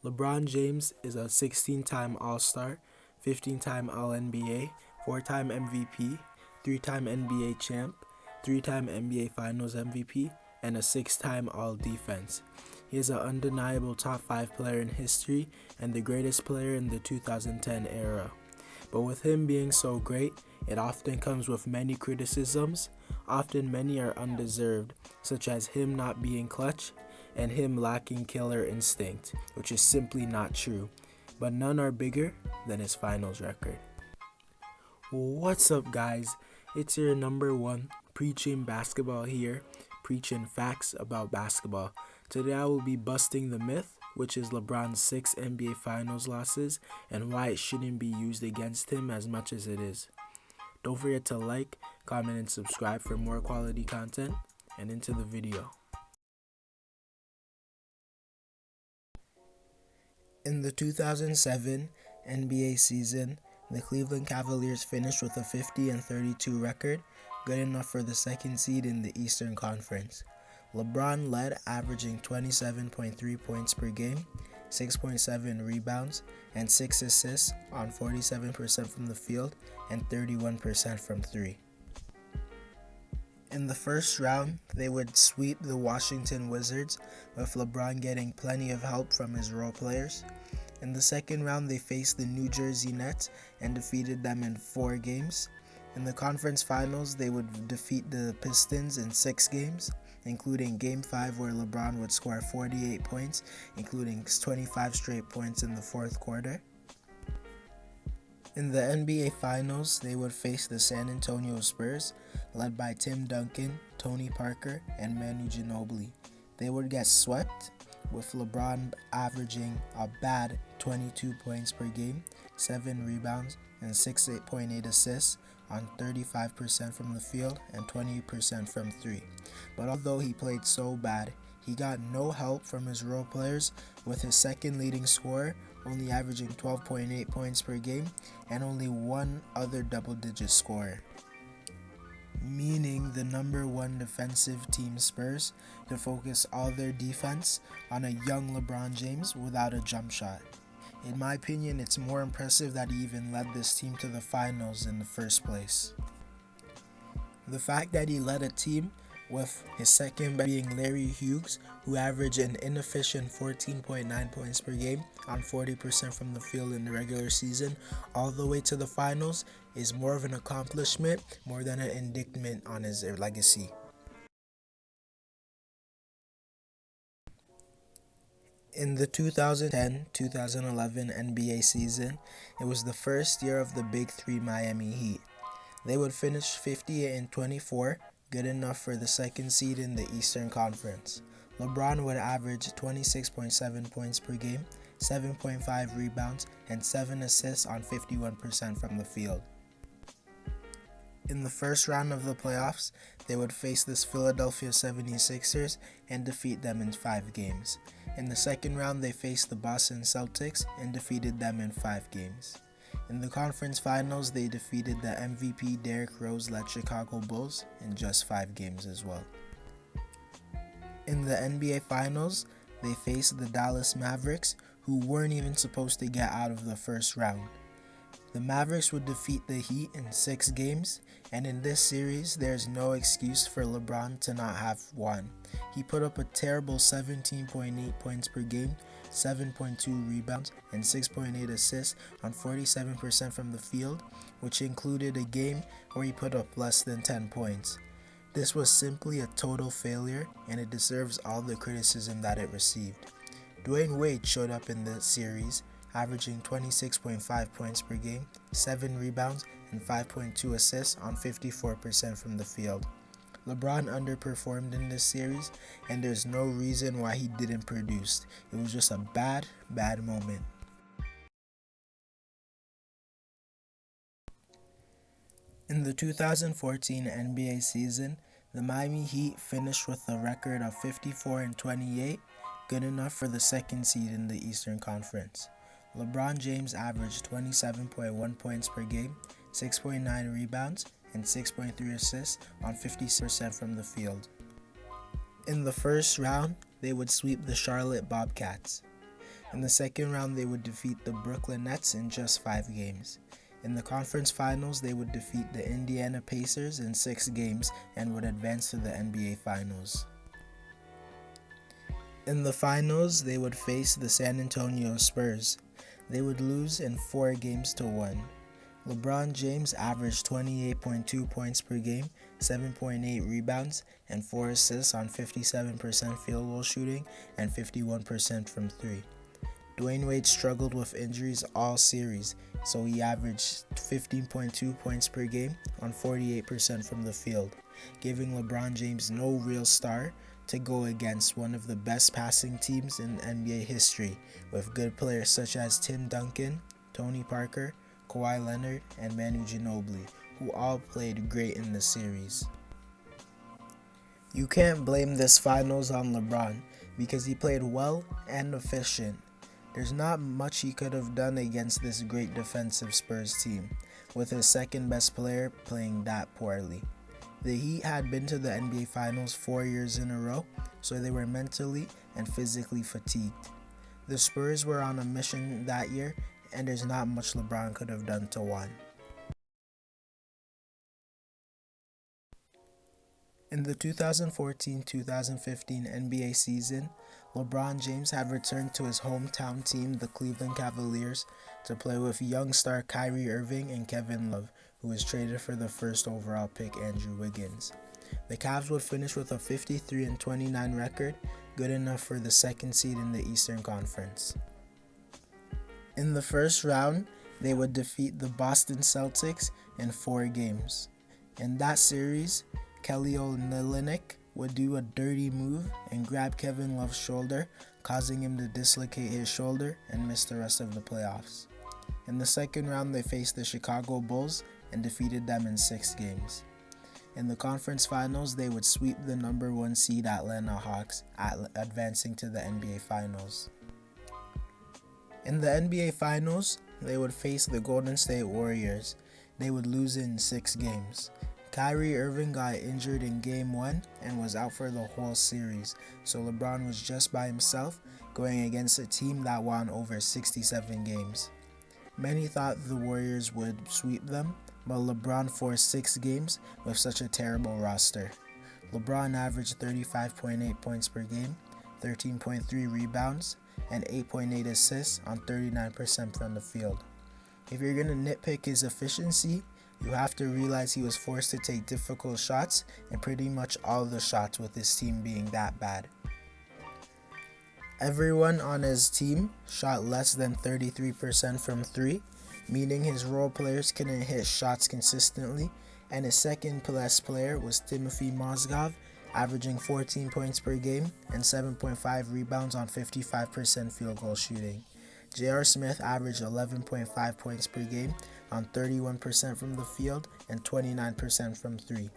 LeBron James is a 16-time All-Star, 15-time All-NBA, 4-time MVP, 3-time NBA champ, 3-time NBA Finals MVP, and a 6-time All-Defense. He is an undeniable top 5 player in history and the greatest player in the 2010 era. But with him being so great, it often comes with many criticisms. Often many are undeserved, such as him not being clutch and him lacking killer instinct, which is simply not true. But none are bigger than his finals record. What's up, guys? It's your number one preaching basketball here, preaching facts about basketball. Today I will be busting the myth, which is LeBron's 6 NBA Finals losses and why it shouldn't be used against him as much as it is. Don't forget to like, comment, and subscribe for more quality content, and into the video. In the 2007 NBA season, the Cleveland Cavaliers finished with a 50-32 record, good enough for the second seed in the Eastern Conference. LeBron led, averaging 27.3 points per game, 6.7 rebounds, and 6 assists on 47% from the field and 31% from 3. In the first round, they would sweep the Washington Wizards, with LeBron getting plenty of help from his role players. In the second round, they faced the New Jersey Nets and defeated them in 4 games. In the conference finals, they would defeat the Pistons in 6 games, including Game 5 where LeBron would score 48 points, including 25 straight points in the fourth quarter. In the NBA Finals, they would face the San Antonio Spurs, led by Tim Duncan, Tony Parker, and Manu Ginobili. They would get swept, with LeBron averaging a bad 22 points per game, 7 rebounds, and 6.8 assists on 35% from the field and 20% from 3. But although he played so bad, he got no help from his role players, with his second leading scorer only averaging 12.8 points per game and only one other double-digit scorer. Meaning the number one defensive team Spurs could focus all their defense on a young LeBron James without a jump shot. In my opinion, it's more impressive that he even led this team to the finals in the first place. The fact that he led a team with his second being Larry Hughes, who averaged an inefficient 14.9 points per game on 40% from the field in the regular season, all the way to the finals, is more of an accomplishment more than an indictment on his legacy. In the 2010-2011 NBA season, it was the first year of the Big Three Miami Heat. They would finish 58-24, good enough for the second seed in the Eastern Conference. LeBron would average 26.7 points per game, 7.5 rebounds, and 7 assists on 51% from the field. In the first round of the playoffs, they would face the Philadelphia 76ers and defeat them in 5 games. In the second round, they faced the Boston Celtics and defeated them in 5 games. In the conference finals, they defeated the MVP Derrick Rose-led Chicago Bulls in just 5 games as well. In the NBA Finals, they faced the Dallas Mavericks, who weren't even supposed to get out of the first round. The Mavericks would defeat the Heat in 6 games, and in this series, there's no excuse for LeBron to not have won. He put up a terrible 17.8 points per game, 7.2 rebounds, and 6.8 assists on 47% from the field, which included a game where he put up less than 10 points. This was simply a total failure, and it deserves all the criticism that it received. Dwayne Wade showed up in the series, averaging 26.5 points per game, 7 rebounds, and 5.2 assists on 54% from the field. LeBron underperformed in this series, and there's no reason why he didn't produce. It was just a bad moment. In the 2014 NBA season, the Miami Heat finished with a record of 54-28, good enough for the second seed in the Eastern Conference. LeBron James averaged 27.1 points per game, 6.9 rebounds, and 6.3 assists on 50% from the field. In the first round, they would sweep the Charlotte Bobcats. In the second round, they would defeat the Brooklyn Nets in just 5 games. In the conference finals, they would defeat the Indiana Pacers in 6 games and would advance to the NBA Finals. In the finals, they would face the San Antonio Spurs. They would lose in 4 games to 1. LeBron James averaged 28.2 points per game, 7.8 rebounds, and 4 assists on 57% field goal shooting and 51% from 3. Dwayne Wade struggled with injuries all series, so he averaged 15.2 points per game on 48% from the field, giving LeBron James no real star to go against one of the best passing teams in NBA history, with good players such as Tim Duncan, Tony Parker, Kawhi Leonard, and Manu Ginobili, who all played great in the series. You can't blame this finals on LeBron because he played well and efficient. There's not much he could have done against this great defensive Spurs team, with his second best player playing that poorly. The Heat had been to the NBA Finals 4 years in a row, so they were mentally and physically fatigued. The Spurs were on a mission that year, and there's not much LeBron could have done to win. In the 2014-2015 NBA season, LeBron James had returned to his hometown team, the Cleveland Cavaliers, to play with young star Kyrie Irving and Kevin Love, who was traded for the first overall pick Andrew Wiggins. The Cavs would finish with a 53-29 record, good enough for the second seed in the Eastern Conference. In the first round, they would defeat the Boston Celtics in 4 games. In that series, Kelly Olynyk would do a dirty move and grab Kevin Love's shoulder, causing him to dislocate his shoulder and miss the rest of the playoffs. In the second round, they faced the Chicago Bulls and defeated them in 6 games. In the conference finals, they would sweep the number 1 seed Atlanta Hawks, advancing to the NBA Finals. In the NBA Finals, they would face the Golden State Warriors. They would lose in 6 games. Kyrie Irving got injured in Game 1 and was out for the whole series, so LeBron was just by himself going against a team that won over 67 games. Many thought the Warriors would sweep them, but LeBron forced 6 games with such a terrible roster. LeBron averaged 35.8 points per game, 13.3 rebounds, and 8.8 assists on 39% from the field. If you're going to nitpick his efficiency, you have to realize he was forced to take difficult shots, and pretty much all the shots with his team being that bad. Everyone on his team shot less than 33% from 3, meaning his role players couldn't hit shots consistently, and his second best player was Timothy Mozgov, averaging 14 points per game and 7.5 rebounds on 55% field goal shooting. J.R. Smith averaged 11.5 points per game on 31% from the field and 29% from 3.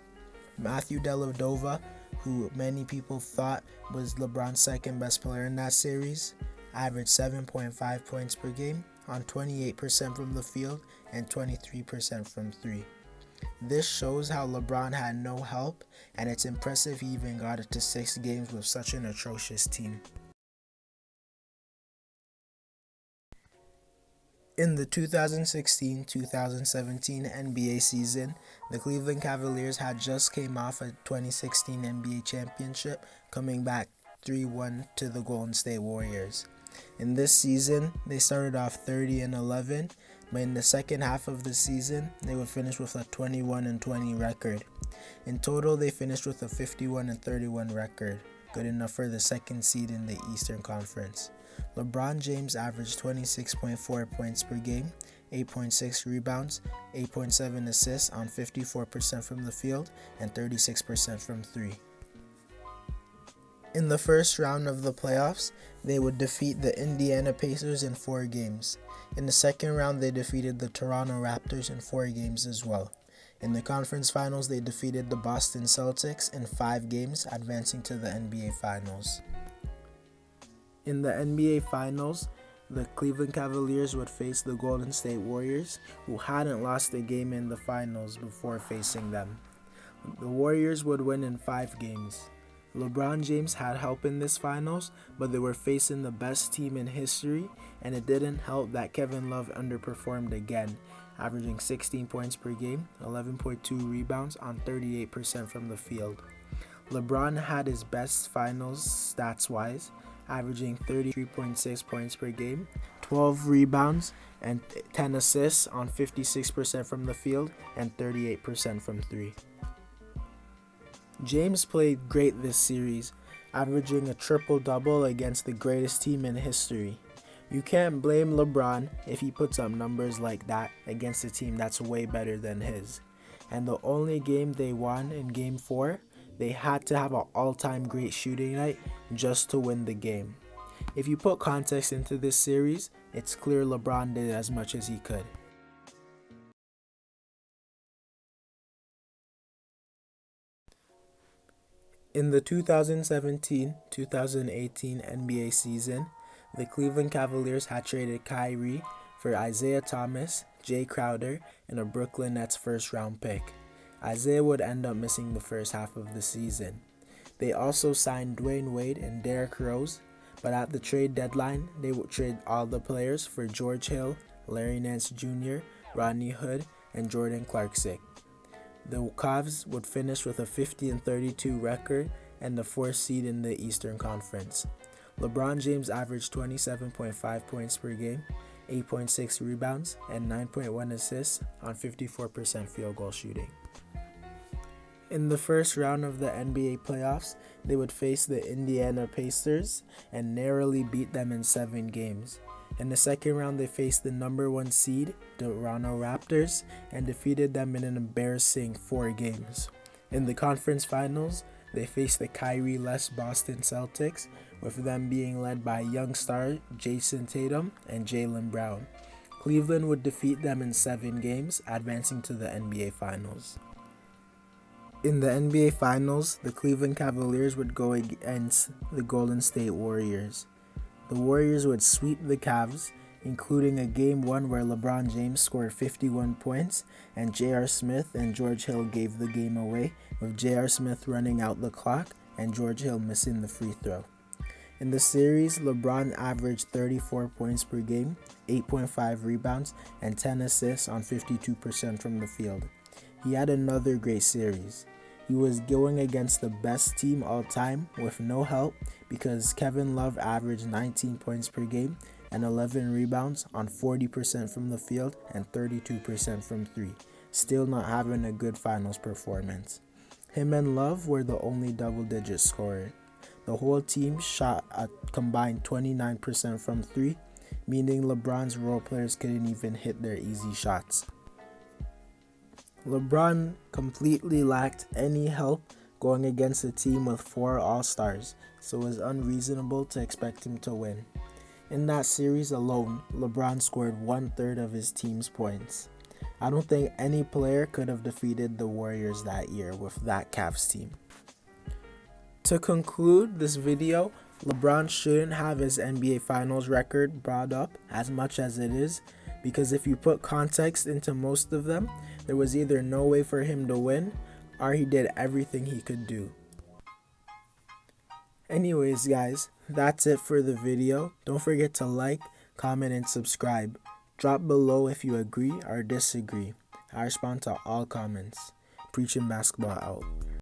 Matthew Dellavedova, who many people thought was LeBron's second best player in that series, averaged 7.5 points per game on 28% from the field and 23% from 3. This shows how LeBron had no help, and it's impressive he even got it to 6 games with such an atrocious team. In the 2016-2017 NBA season, the Cleveland Cavaliers had just came off a 2016 NBA championship, coming back 3-1 to the Golden State Warriors. In this season, they started off 30-11, but in the second half of the season, they would finish with a 21-20 record. In total, they finished with a 51-31 record, good enough for the second seed in the Eastern Conference. LeBron James averaged 26.4 points per game, 8.6 rebounds, 8.7 assists on 54% from the field and 36% from 3. In the first round of the playoffs, they would defeat the Indiana Pacers in 4 games. In the second round, they defeated the Toronto Raptors in 4 games as well. In the conference finals, they defeated the Boston Celtics in 5 games, advancing to the NBA Finals. In the NBA Finals, the Cleveland Cavaliers would face the Golden State Warriors, who hadn't lost a game in the finals before facing them. The Warriors would win in 5 games. LeBron James had help in this finals, but they were facing the best team in history, and it didn't help that Kevin Love underperformed again, averaging 16 points per game, 11.2 rebounds on 38% from the field. LeBron had his best finals stats-wise, averaging 33.6 points per game, 12 rebounds, and 10 assists on 56% from the field and 38% from three. James played great this series, averaging a triple-double against the greatest team in history. You can't blame LeBron if he puts up numbers like that against a team that's way better than his. And the only game they won in Game 4, they had to have an all-time great shooting night just to win the game. If you put context into this series, it's clear LeBron did as much as he could. In the 2017-2018 NBA season, the Cleveland Cavaliers had traded Kyrie for Isaiah Thomas, Jay Crowder, and a Brooklyn Nets first-round pick. Isaiah would end up missing the first half of the season. They also signed Dwayne Wade and Derrick Rose, but at the trade deadline, they would trade all the players for George Hill, Larry Nance Jr., Rodney Hood, and Jordan Clarkson. The Cavs would finish with a 50-32 record and the 4th seed in the Eastern Conference. LeBron James averaged 27.5 points per game, 8.6 rebounds, and 9.1 assists on 54% field goal shooting. In the first round of the NBA playoffs, they would face the Indiana Pacers and narrowly beat them in 7 games. In the second round, they faced the number 1 seed, Toronto Raptors, and defeated them in an embarrassing 4 games. In the conference finals, they faced the Kyrie-less Boston Celtics, with them being led by young star Jason Tatum and Jaylen Brown. Cleveland would defeat them in 7 games, advancing to the NBA Finals. In the NBA Finals, the Cleveland Cavaliers would go against the Golden State Warriors. The Warriors would sweep the Cavs, including a Game 1 where LeBron James scored 51 points and J.R. Smith and George Hill gave the game away, with J.R. Smith running out the clock and George Hill missing the free throw. In the series, LeBron averaged 34 points per game, 8.5 rebounds, and 10 assists on 52% from the field. He had another great series. He was going against the best team all time with no help because Kevin Love averaged 19 points per game and 11 rebounds on 40% from the field and 32% from 3, still not having a good finals performance. Him and Love were the only double-digit scorer. The whole team shot a combined 29% from 3, meaning LeBron's role players couldn't even hit their easy shots. LeBron completely lacked any help going against a team with 4 All-Stars, so it was unreasonable to expect him to win. In that series alone, LeBron scored 1/3 of his team's points. I don't think any player could have defeated the Warriors that year with that Cavs team. To conclude this video, LeBron shouldn't have his NBA Finals record brought up as much as it is, because if you put context into most of them, there was either no way for him to win, or he did everything he could do. Anyways guys, that's it for the video. Don't forget to like, comment, and subscribe. Drop below if you agree or disagree. I respond to all comments. Preaching basketball out.